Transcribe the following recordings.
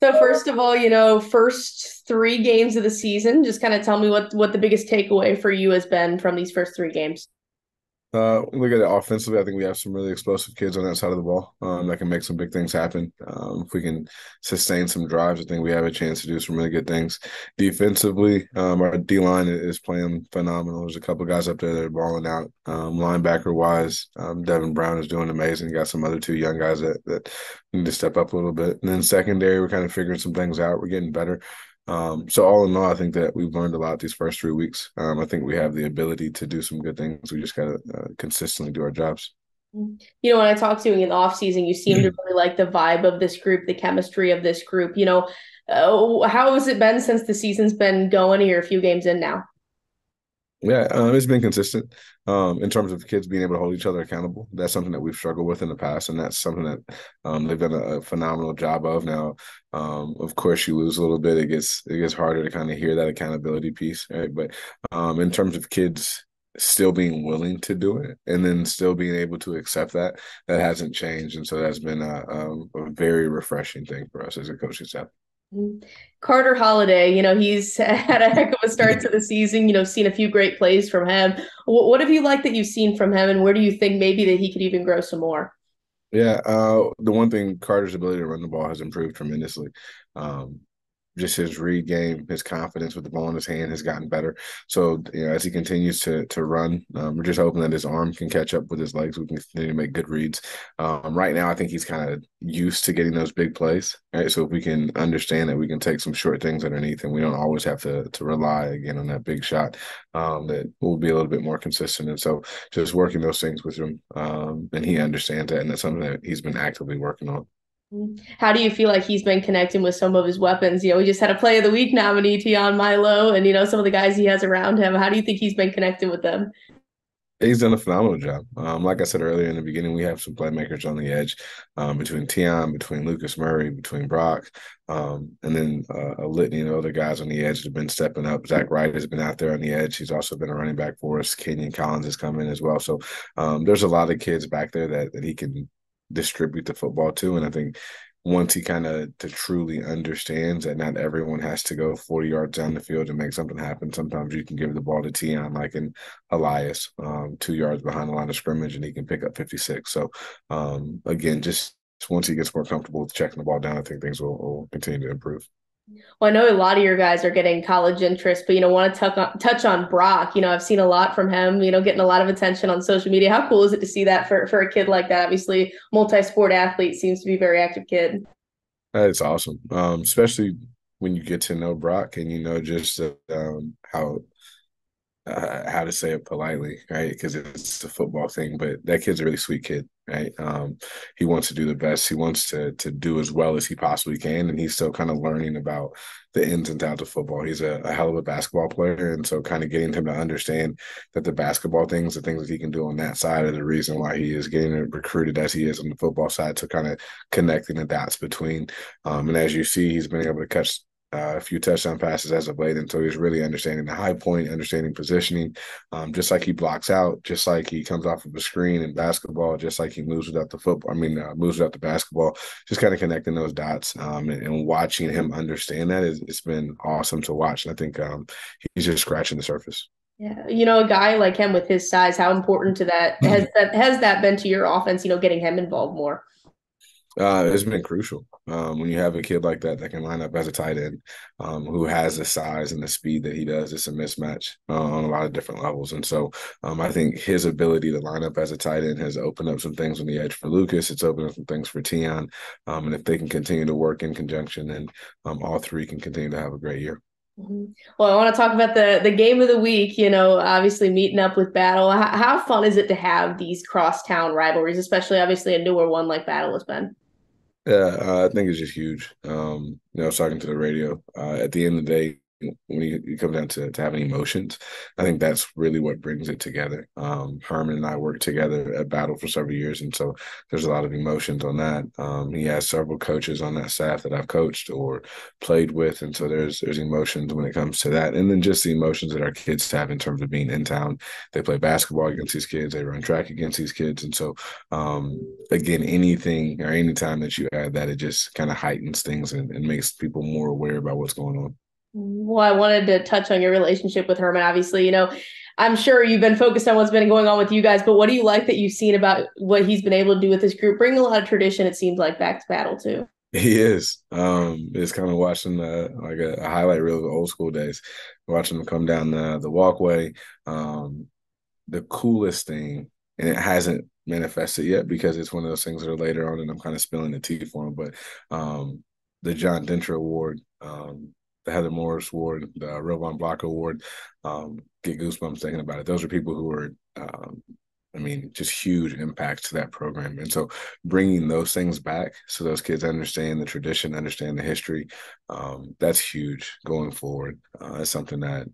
So first of all, first three games of the season, just kind of tell me what the biggest takeaway for you has been from these first three games. Look at it offensively. I think we have some really explosive kids on that side of the ball that can make some big things happen. If we can sustain some drives, I think we have a chance to do some really good things. Defensively, our D line is playing phenomenal. There's a couple guys up there that are balling out. Linebacker wise, Devin Brown is doing amazing. Got some other two young guys that need to step up a little bit. And then secondary, we're kind of figuring some things out. We're getting better. So all in all, I think that we've learned a lot these first 3 weeks. I think we have the ability to do some good things. We just got to consistently do our jobs. When I talked to you in the off season, you seem to really like the vibe of this group, the chemistry of this group. How has it been since the season's been going here, a few games in now? Yeah, it's been consistent in terms of kids being able to hold each other accountable. That's something that we've struggled with in the past, and that's something that they've done a phenomenal job of. Now, of course, you lose a little bit; it gets harder to kind of hear that accountability piece, right? But in terms of kids still being willing to do it, and then still being able to accept that, that hasn't changed, and so that's been a very refreshing thing for us as a coaching staff. Carter Holiday, he's had a heck of a start to the season, seen a few great plays from him. What have you liked that you've seen from him, and where do you think maybe that he could even grow some more? Yeah, the one thing Carter's ability to run the ball has improved tremendously. Um, just his read game, his confidence with the ball in his hand has gotten better. So, as he continues to run, we're just hoping that his arm can catch up with his legs. We can continue to make good reads. Right now, I think he's kind of used to getting those big plays. Right, so if we can understand that we can take some short things underneath, and we don't always have to rely again on that big shot, that will be a little bit more consistent. And so, just working those things with him, and he understands that, and that's something that he's been actively working on. How do you feel like he's been connecting with some of his weapons? We just had a Play of the Week nominee, Tion Milo, and some of the guys he has around him. How do you think he's been connecting with them? He's done a phenomenal job. Like I said earlier in the beginning, we have some playmakers on the edge between Tion, between Lucas Murray, between Brock, and then a litany of other guys on the edge that have been stepping up. Zach Wright has been out there on the edge. He's also been a running back for us. Kenyon Collins has come in as well. So there's a lot of kids back there that he can distribute the football to. And I think once he kind of to truly understands that not everyone has to go 40 yards down the field to make something happen. Sometimes you can give the ball to Tion like in Elias, 2 yards behind the line of scrimmage, and he can pick up 56. So again, just once he gets more comfortable with checking the ball down, I think things will continue to improve. Well, I know a lot of your guys are getting college interest, but want to touch on Brock. I've seen a lot from him. Getting a lot of attention on social media. How cool is it to see that for a kid like that? Obviously, multi-sport athlete, seems to be a very active kid. It's awesome, especially when you get to know Brock and you know just how to say it politely, right? Because it's a football thing, but that kid's a really sweet kid, right? He wants to do the best. He wants to do as well as he possibly can, and he's still kind of learning about the ins and outs of football. He's a hell of a basketball player, and so kind of getting him to understand that the basketball things, the things that he can do on that side, are the reason why he is getting recruited as he is on the football side. So kind of connecting the dots between, and as you see, he's been able to catch a few touchdown passes as of late. And so he's really understanding the high point, understanding positioning, just like he blocks out, just like he comes off of a screen in basketball, just like he moves without the football. Moves without the basketball, just kind of connecting those dots and watching him understand that it's been awesome to watch. And I think he's just scratching the surface. Yeah, a guy like him with his size, how important to that has that been to your offense? Getting him involved more. It's been crucial when you have a kid like that that can line up as a tight end who has the size and the speed that he does. It's a mismatch on a lot of different levels, and so I think his ability to line up as a tight end has opened up some things on the edge for Lucas. It's opened up some things for Tion, and if they can continue to work in conjunction, then all three can continue to have a great year. Well, I want to talk about the game of the week. Obviously meeting up with Battle. How fun is it to have these crosstown rivalries, especially obviously a newer one like Battle has been? Yeah, I think it's just huge. I was talking to the radio. At the end of the day, when you come down to having emotions, I think that's really what brings it together. Herman and I worked together at Battle for several years, and so there's a lot of emotions on that. He has several coaches on that staff that I've coached or played with, and so there's emotions when it comes to that, and then just the emotions that our kids have in terms of being in town. They play basketball against these kids, they run track against these kids, and so again, anything or anytime that you add that, it just kind of heightens things and makes people more aware about what's going on. Well, I wanted to touch on your relationship with Herman. Obviously, I'm sure you've been focused on what's been going on with you guys, but what do you like that you've seen about what he's been able to do with his group? Bring a lot of tradition, it seems like, back to Battle too. He is. It's kind of watching like a highlight reel of the old school days, watching him come down the walkway. The coolest thing, and it hasn't manifested yet because it's one of those things that are later on, and I'm kind of spilling the tea for him. But the John Dentra Award, the Heather Morris Award, the Rovan Blanco Award, get goosebumps thinking about it. Those are people who are I mean, just huge impacts to that program. And so bringing those things back so those kids understand the tradition, understand the history, that's huge going forward. It's something that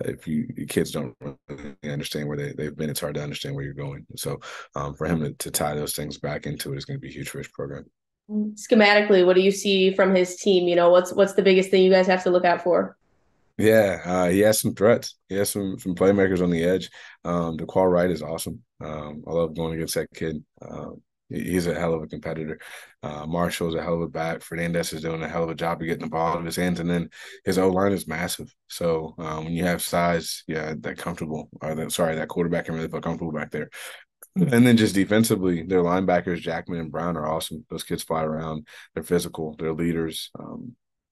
if your kids don't really understand where they've been, it's hard to understand where you're going. So for him to tie those things back into it is going to be huge for his program. Schematically, what do you see from his team? What's the biggest thing you guys have to look out for? Yeah, he has some threats. He has some playmakers on the edge. DeQual Wright is awesome. I love going against that kid. He's a hell of a competitor. Marshall's a hell of a back. Fernandez is doing a hell of a job of getting the ball out of his hands, and then his O line is massive. So when you have size, yeah, that quarterback can really feel comfortable back there. And then just defensively, their linebackers, Jackman and Brown, are awesome. Those kids fly around. They're physical. They're leaders.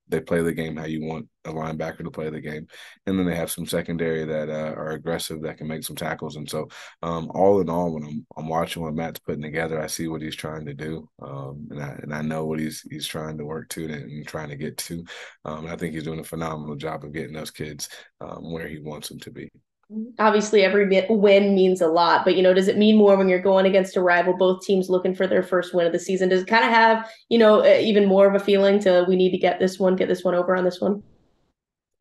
They play the game how you want a linebacker to play the game. And then they have some secondary that are aggressive that can make some tackles. And so all in all, when I'm watching what Matt's putting together, I see what he's trying to do. And I know what he's trying to work to and trying to get to. And I think he's doing a phenomenal job of getting those kids where he wants them to be. Obviously, every win means a lot, but does it mean more when you're going against a rival, both teams looking for their first win of the season? Does it kind of have, even more of a feeling to we need to get this one over on this one?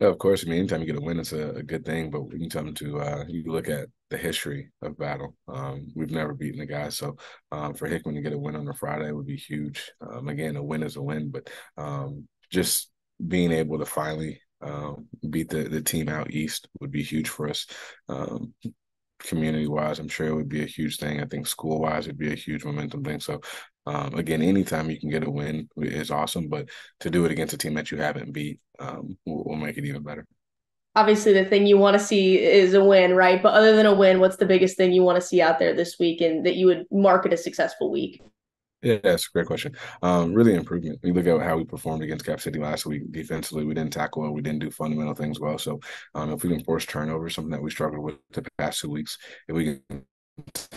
Yeah, of course. I mean, anytime you get a win, it's a good thing. But when you come to you look at the history of Battle, we've never beaten a guy. So for Hickman to get a win on a Friday would be huge. Again, a win is a win, but just being able to finally beat the team out east would be huge for us. Community wise, I'm sure it would be a huge thing. I think school wise, it'd be a huge momentum thing. So, again, anytime you can get a win is awesome, but to do it against a team that you haven't beat will make it even better. Obviously, the thing you want to see is a win, right? But other than a win, what's the biggest thing you want to see out there this week and that you would mark it a successful week? Yeah, that's a great question. Really improvement. We look at how we performed against Cap City last week defensively. We didn't tackle well. We didn't do fundamental things well. So if we can force turnovers, something that we struggled with the past 2 weeks, if we can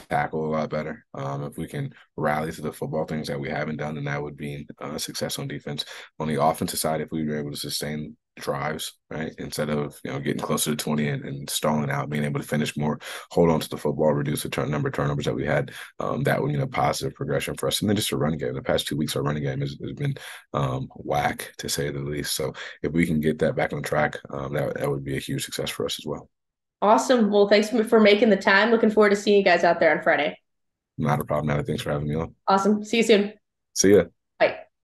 tackle a lot better. If we can rally to the football things that we haven't done, then that would be a success on defense. On the offensive side, if we were able to sustain drives, right, instead of getting closer to 20 and stalling out, being able to finish more, hold on to the football, reduce the number of turnovers that we had, that would positive progression for us. And then just a run game. The past 2 weeks, our running game has been whack to say the least. So if we can get that back on track, that would be a huge success for us as well. Awesome. Well, thanks for making the time. Looking forward to seeing you guys out there on Friday. Not a problem, Natalie. Thanks for having me on. Awesome. See you soon. See ya. Bye.